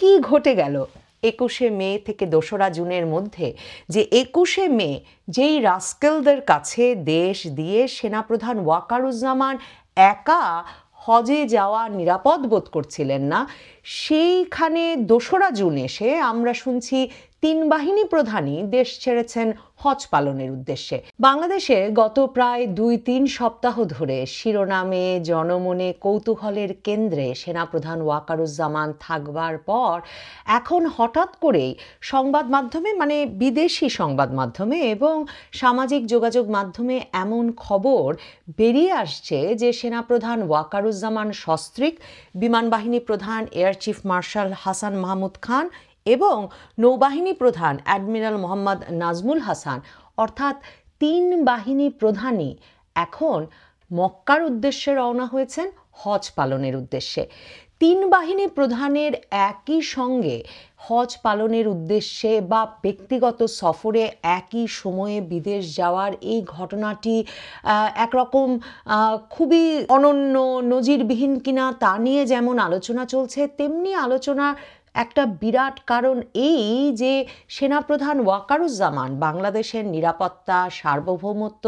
কি ঘটে গেল ২১শে মে থেকে ২রা জুনের মধ্যে, যে ২১শে মে যেই রাস্কেলদের কাছে দেশ দিয়ে সেনাপ্রধান ওয়াকারুজ্জামান একা হজে যাওয়া নিরাপদ বোধ করছিলেন না, সেইখানে ২রা জুন এসে আমরা শুনছি ৩ বাহিনী প্রধানই দেশ ছেড়েছেন হজ পালনের উদ্দেশ্যে। বাংলাদেশে গত প্রায় ২-৩ সপ্তাহ ধরে শিরোনামে, জনমনে, কৌতূহলের কেন্দ্রে সেনাপ্রধান ওয়াকারুজ্জামান থাকবার পর এখন হঠাৎ করেই সংবাদ মাধ্যমে, মানে বিদেশি সংবাদ মাধ্যমে এবং সামাজিক যোগাযোগ মাধ্যমে এমন খবর বেরিয়ে আসছে যে সেনাপ্রধান ওয়াকারুজ্জামান সস্ত্রীক, বিমান বাহিনী প্রধান air chief marshal Hasan Mahmud Khan এবং নৌবাহিনী প্রধান অ্যাডমিরাল মোহাম্মদ নাজমুল হাসান, অর্থাৎ ৩ বাহিনী প্রধানই এখন মক্কার উদ্দেশ্যে রওনা হয়েছেন হজ পালনের উদ্দেশ্যে। ৩ বাহিনী প্রধানের একই সঙ্গে হজ পালনের উদ্দেশ্যে বা ব্যক্তিগত সফরে একই সময়ে বিদেশ যাওয়ার এই ঘটনাটি একরকম খুবই অনন্য, নজিরবিহীন কিনা তা নিয়ে যেমন আলোচনা চলছে, তেমনি আলোচনা একটা বিরাট কারণ এই যে সেনাপ্রধান ওয়াকারুজ্জামান বাংলাদেশের নিরাপত্তা, সার্বভৌমত্ব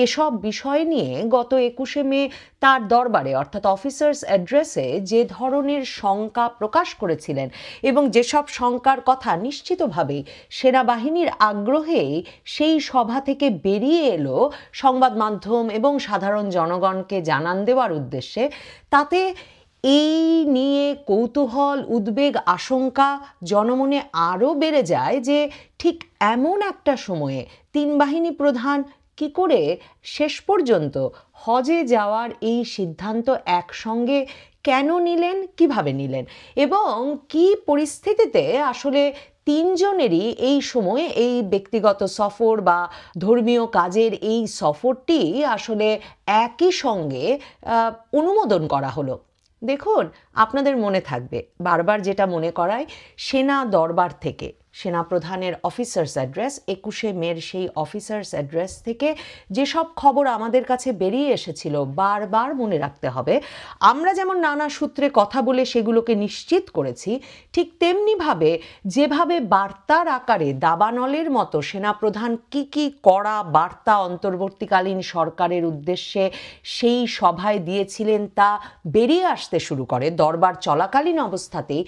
এসব বিষয় নিয়ে গত ২১শে মে তার দরবারে অর্থাৎ অফিসার্স অ্যাড্রেসে যে ধরনের শঙ্কা প্রকাশ করেছিলেন এবং যেসব শঙ্কার কথা নিশ্চিতভাবেই সেনাবাহিনীর আগ্রহেই সেই সভা থেকে বেরিয়ে এলো সংবাদ মাধ্যম এবং সাধারণ জনগণকে জানান দেওয়ার উদ্দেশ্যে, তাতে এই নিয়ে কৌতূহল, উদ্বেগ, আশঙ্কা জনমনে আরও বেড়ে যায় যে ঠিক এমন একটা সময়ে ৩ বাহিনী প্রধান কি করে শেষ পর্যন্ত হজে যাওয়ার এই সিদ্ধান্ত একসঙ্গে কেন নিলেন, কিভাবে নিলেন এবং কি পরিস্থিতিতে আসলে ৩ জনেরই এই সময়ে এই ব্যক্তিগত সফর বা ধর্মীয় কাজের এই সফরটি আসলে একই সঙ্গে অনুমোদন করা হলো। দেখুন, আপনাদের মনে থাকবে বারবার যেটা মনে করায়, সেনা দরবার থেকে সেনাপ্রধানের অফিসার্স অ্যাড্রেস, ২১শে মের সেই অফিসার্স অ্যাড্রেস থেকে যেসব খবর আমাদের কাছে বেরিয়ে এসেছিল বারবার মনে রাখতে হবে। আমরা যেমন নানা সূত্রে কথা বলে সেগুলোকে নিশ্চিত করেছি, ঠিক তেমনিভাবে যেভাবে বার্তার আকারে দাবানলের মতো সেনাপ্রধান কি কড়া বার্তা অন্তর্বর্তীকালীন সরকারের উদ্দেশ্যে সেই সভায় দিয়েছিলেন তা বেরিয়ে আসতে শুরু করে দরবার চলাকালীন অবস্থাতেই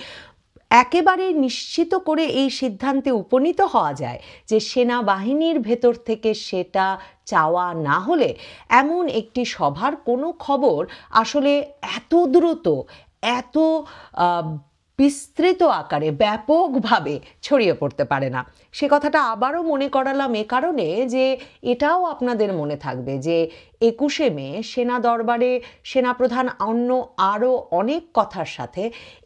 একেবারে নিশ্চিত করে এই সিদ্ধান্তে উপনীত হওয়া যায় যে সেনাবাহিনীর ভেতর থেকে সেটা চাওয়া না হলে এমন একটি সভার কোনো খবর আসলে এত দ্রুত, এত বিস্তৃত আকারে ব্যাপকভাবে ছড়িয়ে পড়তে পারে না। সে কথাটা আবারও মনে করালাম এ কারণে যে এটাও আপনাদের মনে থাকবে যে ২১শে মে সেনা দরবারে সেনাপ্রধান অন্য আরও অনেক কথার সাথে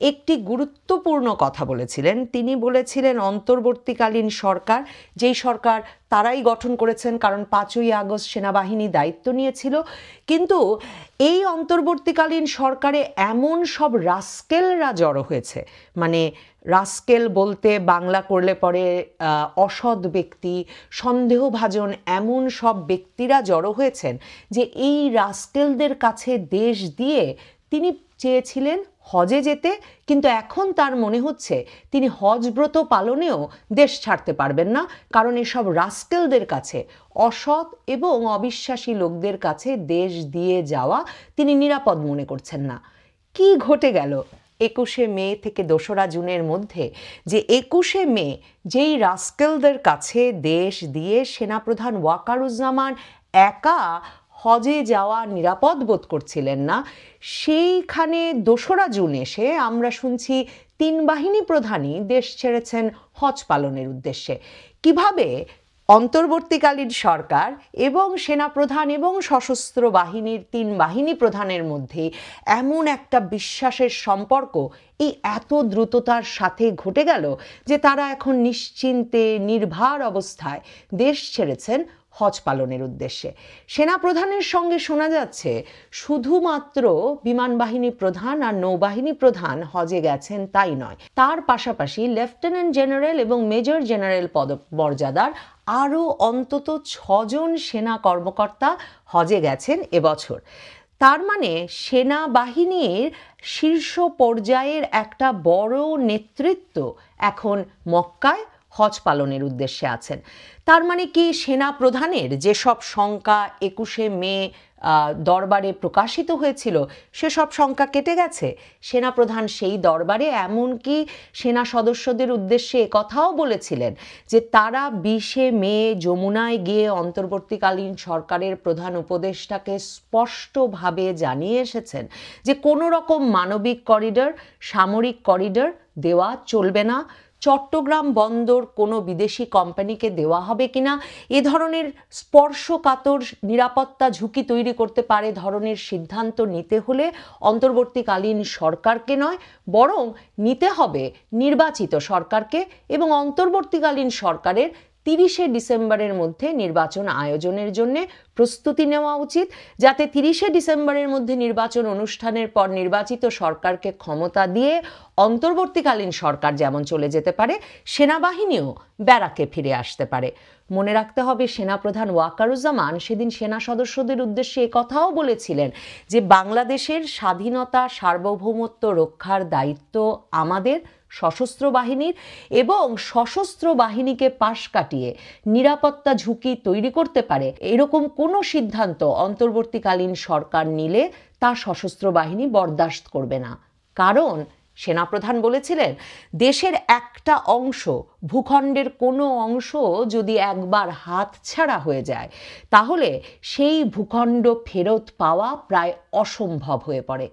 একটি গুরুত্বপূর্ণ কথা বলেছিলেন। তিনি বলেছিলেন অন্তর্বর্তীকালীন সরকার, যেই সরকার তারাই গঠন করেছেন কারণ ৫ই আগস্ট সেনাবাহিনী দায়িত্ব নিয়েছিল, কিন্তু এই অন্তর্বর্তীকালীন সরকারে এমন সব রাস্কেলরা জড়ো হয়েছে, মানে রাস্কেল বলতে বাংলা করলে পরে অসৎ ব্যক্তি, সন্দেহভাজন এমন সব ব্যক্তিরা জড়ো হয়েছেন যে এই রাস্কেলদের কাছে দেশ দিয়ে তিনি চেয়েছিলেন হজে যেতে, কিন্তু এখন তার মনে হচ্ছে তিনি হজব্রত পালনেও দেশ ছাড়তে পারবেন না, কারণ এসব রাস্কেলদের কাছে, অসৎ এবং অবিশ্বাসী লোকদের কাছে দেশ দিয়ে যাওয়া তিনি নিরাপদ মনে করছেন না। কি ঘটে গেল ২১শে মে থেকে ২রা জুনের মধ্যে, যে ২১শে মে যেই রাস্কেলদের কাছে দেশ দিয়ে সেনাপ্রধান ওয়াকারুজ্জামান একা হজে যাওয়া নিরাপদ বোধ করছিলেন না, সেইখানে ২রা জুন এসে আমরা শুনছি ৩ বাহিনী প্রধানই দেশ ছেড়েছেন হজ পালনের উদ্দেশ্যে। কিভাবে অন্তর্বর্তীকালীন সরকার এবং সেনাপ্রধান এবং সশস্ত্র বাহিনীর ৩ বাহিনী প্রধানের মধ্যে এমন একটা বিশ্বাসের সম্পর্ক এই এত দ্রুততার সাথে ঘটে গেল যে তারা এখন নিশ্চিন্তে, নির্ভার অবস্থায় দেশ ছেড়েছেন হজ পালনের উদ্দেশ্যে। সেনাপ্রধানের সঙ্গে শোনা যাচ্ছে শুধুমাত্র বিমান বাহিনী প্রধান আর নৌবাহিনী প্রধান হজে গেছেন তাই নয়, তার পাশাপাশি লেফটেন্যান্ট জেনারেল এবং মেজর জেনারেল পদমর্যাদার আরও অন্তত ৬ জন সেনা কর্মকর্তা হজে গেছেন এবছর। তার মানে সেনাবাহিনীর শীর্ষ পর্যায়ের একটা বড় নেতৃত্ব এখন মক্কায় হজ পালনের উদ্দেশ্যে আছেন। তার মানে কি সেনা প্রধানের যেসব শঙ্কা 21শে মে দরবারে প্রকাশিত হয়েছিল সেসব শঙ্কা কেটে গেছে? সেনাপ্রধান সেই দরবারে এমনকি সেনা সদস্যদের উদ্দেশ্যে কথাও বলেছিলেন যে তারা 20শে মে যমুনায় গিয়ে অন্তর্বর্তীকালীন সরকারের প্রধান উপদেষ্টাকে স্পষ্টভাবে জানিয়ে এসেছেন যে কোনো রকম মানবিক করিডর, সামরিক করিডর দেওয়া চলবে না, চট্টগ্রাম বন্দর কোনো বিদেশি কোম্পানিকে দেওয়া হবে কিনা এ ধরনের স্পর্শকাতর নিরাপত্তা ঝুঁকি তৈরি করতে পারে ধরনের সিদ্ধান্ত নিতে হলে অন্তর্বর্তীকালীন সরকারকে নয়, বরং নিতে হবে নির্বাচিত সরকারকে, এবং অন্তর্বর্তীকালীন সরকারের 30শে ডিসেম্বরের মধ্যে নির্বাচন আয়োজনের জন্য প্রস্তুতি নেওয়া উচিত, যাতে 30শে ডিসেম্বরের মধ্যে নির্বাচন অনুষ্ঠানের পর নির্বাচিত সরকারকে ক্ষমতা দিয়ে অন্তর্বর্তীকালীন সরকার যেমন চলে যেতে পারে, সেনাবাহিনীও ব্যারাকে ফিরে আসতে পারে। মনে রাখতে হবে সেনাপ্রধান ওয়াকারুজ্জামান সেদিন সেনা সদস্যদের উদ্দেশ্যে কথাও বলেছিলেন যে বাংলাদেশের স্বাধীনতা সার্বভৌমত্ব রক্ষার দায়িত্ব আমাদের সশস্ত্র বাহিনীর, এবং সশস্ত্র বাহিনীকে পাশ কাটিয়ে নিরাপত্তা ঝুঁকি তৈরি করতে পারে এরকম কোনো সিদ্ধান্ত অন্তর্বর্তীকালীন সরকার নিলে তা সশস্ত্র বাহিনী বরদাস্ত করবে না। কারণ সেনাপ্রধান বলেছিলেন দেশের একটা অংশ, ভূখণ্ডের কোনো অংশ যদি একবার হাতছাড়া হয়ে যায় তাহলে সেই ভূখণ্ড ফেরত পাওয়া প্রায় অসম্ভব হয়ে পড়ে।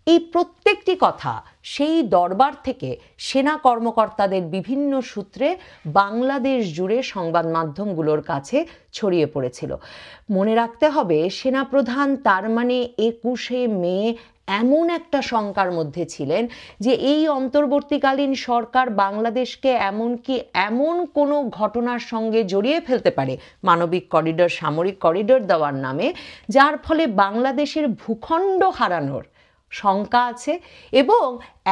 এই প্রত্যেকটি কথা সেই দরবার থেকে সেনা কর্মকর্তাদের বিভিন্ন সূত্রে বাংলাদেশ জুড়ে সংবাদ মাধ্যমগুলোর কাছে ছড়িয়ে পড়েছিল। মনে রাখতে হবে সেনাপ্রধান তার মানে 21শে মে এমন একটা শঙ্কার মধ্যে ছিলেন যে এই অন্তর্বর্তীকালীন সরকার বাংলাদেশকে এমনকি এমন কোনো ঘটনার সঙ্গে জড়িয়ে ফেলতে পারে মানবিক করিডর, সামরিক করিডর দেওয়ার নামে, যার ফলে বাংলাদেশের ভূখণ্ড হারানোর শঙ্কা আছে, এবং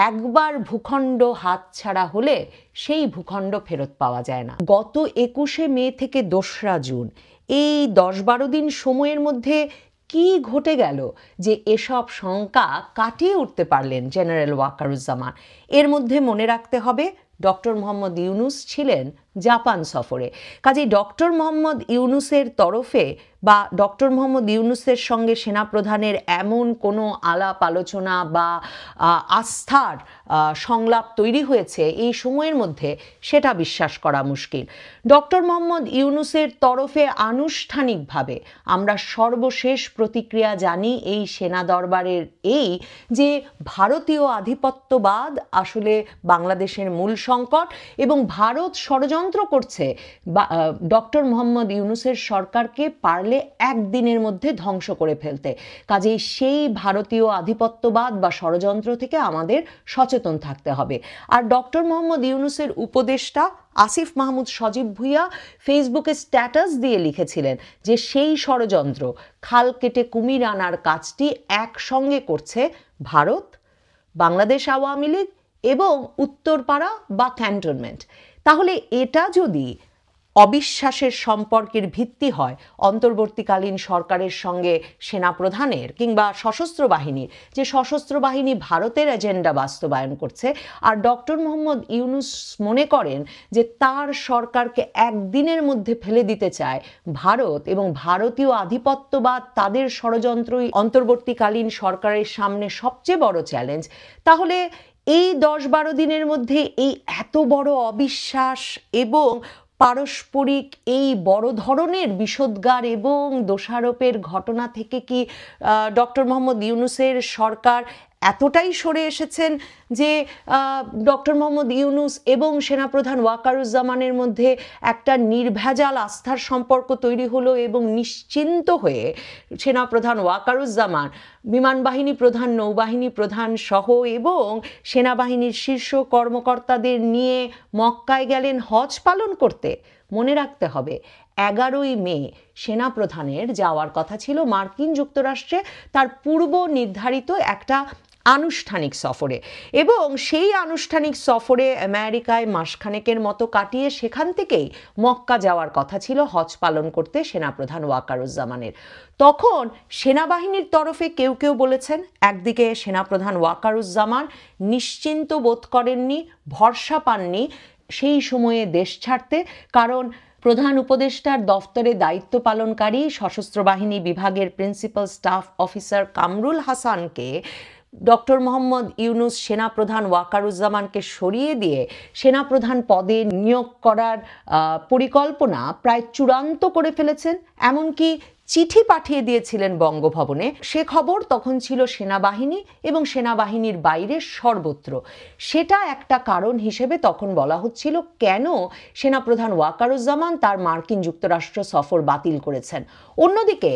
একবার ভূখণ্ড হাতছাড়া হলে সেই ভূখণ্ড ফেরত পাওয়া যায় না। গত 21শে মে থেকে 2রা জুন এই 10-12 দিন সময়ের মধ্যে কি ঘটে গেল যে এসব শঙ্কা কাটিয়ে উঠতে পারলেন জেনারেল ওয়াকারুজ্জামান? এর মধ্যে মনে রাখতে হবে ডক্টর মোহাম্মদ ইউনুস ছিলেন জাপান সফরে। কাজেই ডক্টর মোহাম্মদ ইউনুসের তরফে বা ডক্টর মোহাম্মদ ইউনুসের সঙ্গে সেনাপ্রধানের এমন কোনো আলাপ আলোচনা বা আস্থার সংলাপ তৈরি হয়েছে এই সময়ের মধ্যে সেটা বিশ্বাস করা মুশকিল। ডক্টর মোহাম্মদ ইউনুসের তরফে আনুষ্ঠানিকভাবে আমরা সর্বশেষ প্রতিক্রিয়া জানি এই সেনা দরবারের এই যে ভারতীয় আধিপত্যবাদ আসলে বাংলাদেশের মূল সংকট, এবং ভারত ষড়যন্ত্র করছে ডক্টর মোহাম্মদ ইউনুসের সরকারকে পারলে একদিনের মধ্যে ধ্বংস করে ফেলতে। কাজেই সেই ভারতীয় আধিপত্যবাদ বা ষড়যন্ত্র থেকে আমাদের সচেতন থাকতে হবে। আর ডক্টর মোহাম্মদ ইউনুসের উপদেষ্টা আসিফ মাহমুদ সজীব ভুইয়া ফেসবুকে স্ট্যাটাস দিয়ে লিখেছিলেন যে সেই ষড়যন্ত্র, খাল কেটে কুমির আনার কাজটি একসঙ্গে করছে ভারত, বাংলাদেশ আওয়ামী লীগ এবং উত্তরপাড়া বা ক্যান্টনমেন্ট। তাহলে এটা যদি অবিশ্বাসের সম্পর্কের ভিত্তি হয় অন্তর্বর্তীকালীন সরকারের সঙ্গে সেনাপ্রধানের কিংবা সশস্ত্র বাহিনীর, যে সশস্ত্র বাহিনী ভারতের এজেন্ডা বাস্তবায়ন করছে, আর ডক্টর মোহাম্মদ ইউনুস মনে করেন যে তার সরকারকে একদিনের মধ্যে ফেলে দিতে চায় ভারত, এবং ভারতীয় আধিপত্যবাদ তাদের ষড়যন্ত্রই অন্তর্বর্তীকালীন সরকারের সামনে সবচেয়ে বড় চ্যালেঞ্জ, তাহলে এই 10-12 দিনের মধ্যে এই এত বড় অবিশ্বাস এবং পারস্পরিক এই বড় ধরনের বিষোদ্গার এবং দোষারোপের ঘটনা থেকে কি ডক্টর মোহাম্মদ ইউনুসের সরকার এতটাই সরে এসেছেন যে ডক্টর মোহাম্মদ ইউনুস এবং সেনাপ্রধান ওয়াকারুজ্জামানের মধ্যে একটা নির্ভেজাল আস্থার সম্পর্ক তৈরি হলো, এবং নিশ্চিন্ত হয়ে সেনাপ্রধান ওয়াকারুজ্জামান বিমান বাহিনী প্রধান, নৌবাহিনী প্রধান সহ এবং সেনাবাহিনীর শীর্ষ কর্মকর্তাদের নিয়ে মক্কায় গেলেন হজ পালন করতে? মনে রাখতে হবে 11ই মে সেনাপ্রধানের যাওয়ার কথা ছিল মার্কিন যুক্তরাষ্ট্রে তার পূর্ব নির্ধারিত একটা আনুষ্ঠানিক সফরে, এবং সেই আনুষ্ঠানিক সফরে আমেরিকায় মাসখানেকের মতো কাটিয়ে সেখান থেকেই মক্কা যাওয়ার কথা ছিল হজ পালন করতে সেনাপ্রধান ওয়াকারুজ্জামানের। তখন সেনাবাহিনীর তরফে কেউ কেউ বলেছেন, একদিকে সেনাপ্রধান ওয়াকারুজ্জামান নিশ্চিন্ত বোধ করেননি, ভরসা পাননি সেই সময়ে দেশ ছাড়তে, কারণ প্রধান উপদেষ্টার দফতরে দায়িত্ব পালনকারী সশস্ত্র বাহিনী বিভাগের প্রিন্সিপাল স্টাফ অফিসার কামরুল হাসানকে ডক্টর মোহাম্মদ ইউনুস সেনাপ্রধান ওয়াকারুজ্জামানকে সরিয়ে দিয়ে সেনাপ্রধান পদে নিয়োগ করার পরিকল্পনা প্রায় চূড়ান্ত করে ফেলেছেন, এমনকি চিঠি পাঠিয়ে দিয়েছিলেন বঙ্গভবনে। সে খবর তখন ছিল সেনাবাহিনী এবং সেনাবাহিনীর বাইরে সর্বত্র। সেটা একটা কারণ হিসেবে তখন বলা হচ্ছিল কেন সেনাপ্রধান ওয়াকারুজ্জামান তার মার্কিন যুক্তরাষ্ট্র সফর বাতিল করেছেন। অন্যদিকে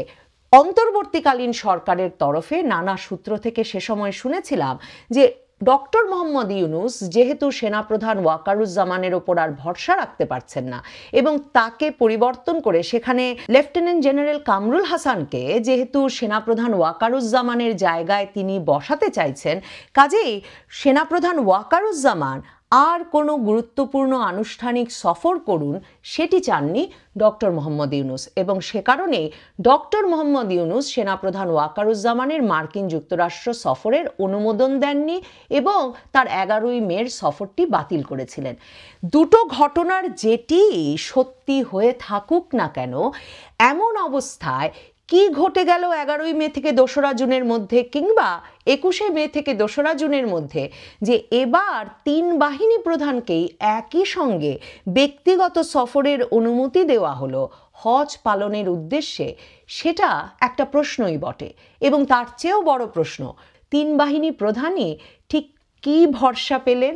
অন্তর্বর্তীকালীন সরকারের তরফে নানা সূত্র থেকে সে সময় শুনেছিলাম যে ডক্টর মোহাম্মদ ইউনুস যেহেতু সেনাপ্রধান ওয়াকারুজ্জামানের ওপর আর ভরসা রাখতে পারছেন না এবং তাকে পরিবর্তন করে সেখানে লেফটেন্যান্ট জেনারেল কামরুল হাসানকে যেহেতু সেনাপ্রধান ওয়াকারুজ্জামানের জায়গায় তিনি বসাতে চাইছেন, কাজেই সেনাপ্রধান ওয়াকারুজ্জামান আর কোনো গুরুত্বপূর্ণ আনুষ্ঠানিক সফর করুন সেটি চাননি ডক্টর মোহাম্মদ ইউনুস, এবং সে কারণে ডক্টর মোহাম্মদ ইউনুস সেনাপ্রধান ওয়াকারুজ্জামানের মার্কিন যুক্তরাষ্ট্র সফরের অনুমোদন দেননি এবং তার 11ই মের সফরটি বাতিল করেছিলেন। দুটো ঘটনার যেটি সত্যি হয়ে থাকুক না কেন, এমন অবস্থায় কি ঘটে গেল 11ই মে থেকে 2রা জুনের মধ্যে কিংবা 21শে মে থেকে 2রা জুনের মধ্যে যে এবার 3 বাহিনী প্রধানকেই একই সঙ্গে ব্যক্তিগত সফরের অনুমতি দেওয়া হলো হজ পালনের উদ্দেশ্যে, সেটা একটা প্রশ্নই বটে। এবং তার চেয়েও বড় প্রশ্ন, 3 বাহিনী প্রধানই ঠিক কী ভরসা পেলেন,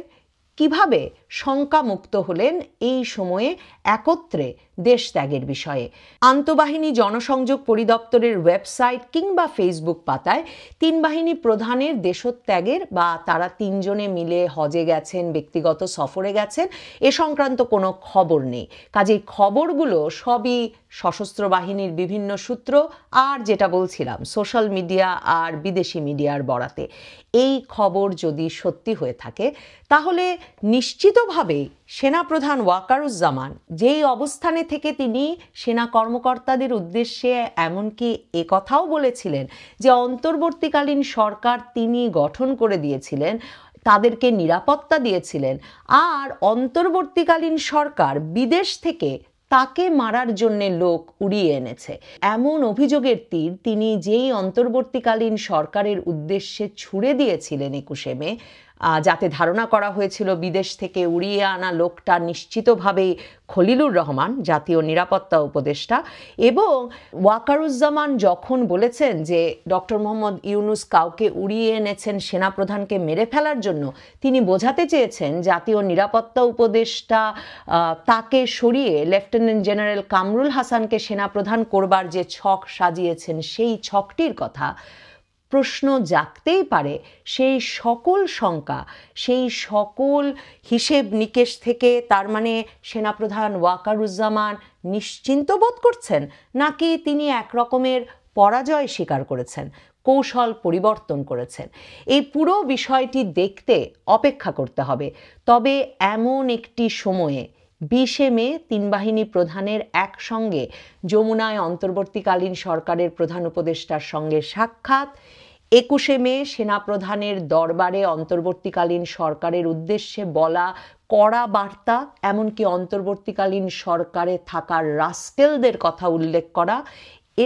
কিভাবে শঙ্কামুক্ত হলেন এই সময়ে একত্রে দেশ ত্যাগের বিষয়ে। আন্তঃবাহিনী জনসংযোগ পরিদপ্তরের ওয়েবসাইট কিংবা ফেসবুক পাতায় 3 বাহিনী প্রধানের দেশত্যাগের বা তারা 3 জনে মিলে হজে গেছেন, ব্যক্তিগত সফরে গেছেন, এ সংক্রান্ত কোনো খবর নেই। কাজেই খবরগুলো সবই সশস্ত্র বাহিনীর বিভিন্ন সূত্র আর যেটা বলছিলাম সোশ্যাল মিডিয়া আর বিদেশি মিডিয়ার বরাতে। এই খবর যদি সত্যি হয়ে থাকে তাহলে নিশ্চিতভাবেই সেনাপ্রধান ওয়াকারুজ্জামান যেই অবস্থানে থেকে তিনি সেনা কর্মকর্তাদের উদ্দেশ্যে এমনকি একথাও বলেছিলেন যে অন্তর্বর্তীকালীন সরকার তিনি গঠন করে দিয়েছিলেন, তাদেরকে নিরাপত্তা দিয়েছিলেন, আর অন্তর্বর্তীকালীন সরকার বিদেশ থেকে তাকে মারার জন্যে লোক উড়িয়ে এনেছে, এমন অভিযোগের তীর তিনি যেই অন্তর্বর্তীকালীন সরকারের উদ্দেশ্যে ছুড়ে দিয়েছিলেন 21শে মে, যাতে ধারণা করা হয়েছিল বিদেশ থেকে উড়িয়ে আনা লোকটা নিশ্চিতভাবেই খলিলুর রহমান, জাতীয় নিরাপত্তা উপদেষ্টা। এবং ওয়াকারুজ্জামান যখন বলেছেন যে ডক্টর মোহাম্মদ ইউনুস কাউকে উড়িয়ে এনেছেন সেনাপ্রধানকে মেরে ফেলার জন্য, তিনি বোঝাতে চেয়েছেন জাতীয় নিরাপত্তা উপদেষ্টা তাকে সরিয়ে লেফটেন্যান্ট জেনারেল কামরুল হাসানকে সেনাপ্রধান করবার যে ছক সাজিয়েছেন সেই ছকটির কথা। প্রশ্ন জাগতেই পারে সেই সকল শঙ্কা, সেই সকল হিসেব নিকেশ থেকে তার মানে সেনাপ্রধান ওয়াকারুজ্জামান নিশ্চিন্ত বোধ করছেন নাকি তিনি একরকমের পরাজয় স্বীকার করেছেন, কৌশল পরিবর্তন করেছেন। এই পুরো বিষয়টি দেখতে অপেক্ষা করতে হবে। তবে এমন একটি সময়ে 20শে মে 3 বাহিনী প্রধানের একসঙ্গে যমুনায় অন্তর্বর্তীকালীন সরকারের প্রধান উপদেষ্টার সঙ্গে সাক্ষাৎ, 21শে মে সেনাপ্রধানের দরবারে অন্তর্বর্তীকালীন সরকারের উদ্দেশ্যে বলা কড়া বার্তা, এমনকি অন্তর্বর্তীকালীন সরকারে থাকার রাস্কেলদের কথা উল্লেখ করা,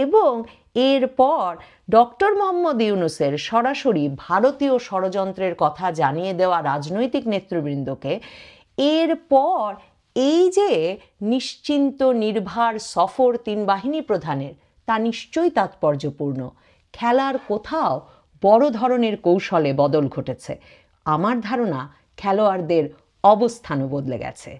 এবং এরপর ডক্টর মোহাম্মদ ইউনুসের সরাসরি ভারতীয় ষড়যন্ত্রের কথা জানিয়ে দেওয়া রাজনৈতিক নেতৃবৃন্দকে, এরপর এই যে নিশ্চিন্ত নির্ভার সফর 3 বাহিনী প্রধানের, তা নিশ্চয়ই তাৎপর্যপূর্ণ। খেলার কোথাও বড় ধরনের কৌশলে বদল ঘটেছে। আমার ধারণা খেলোয়াড়দের অবস্থানও বদলে গেছে।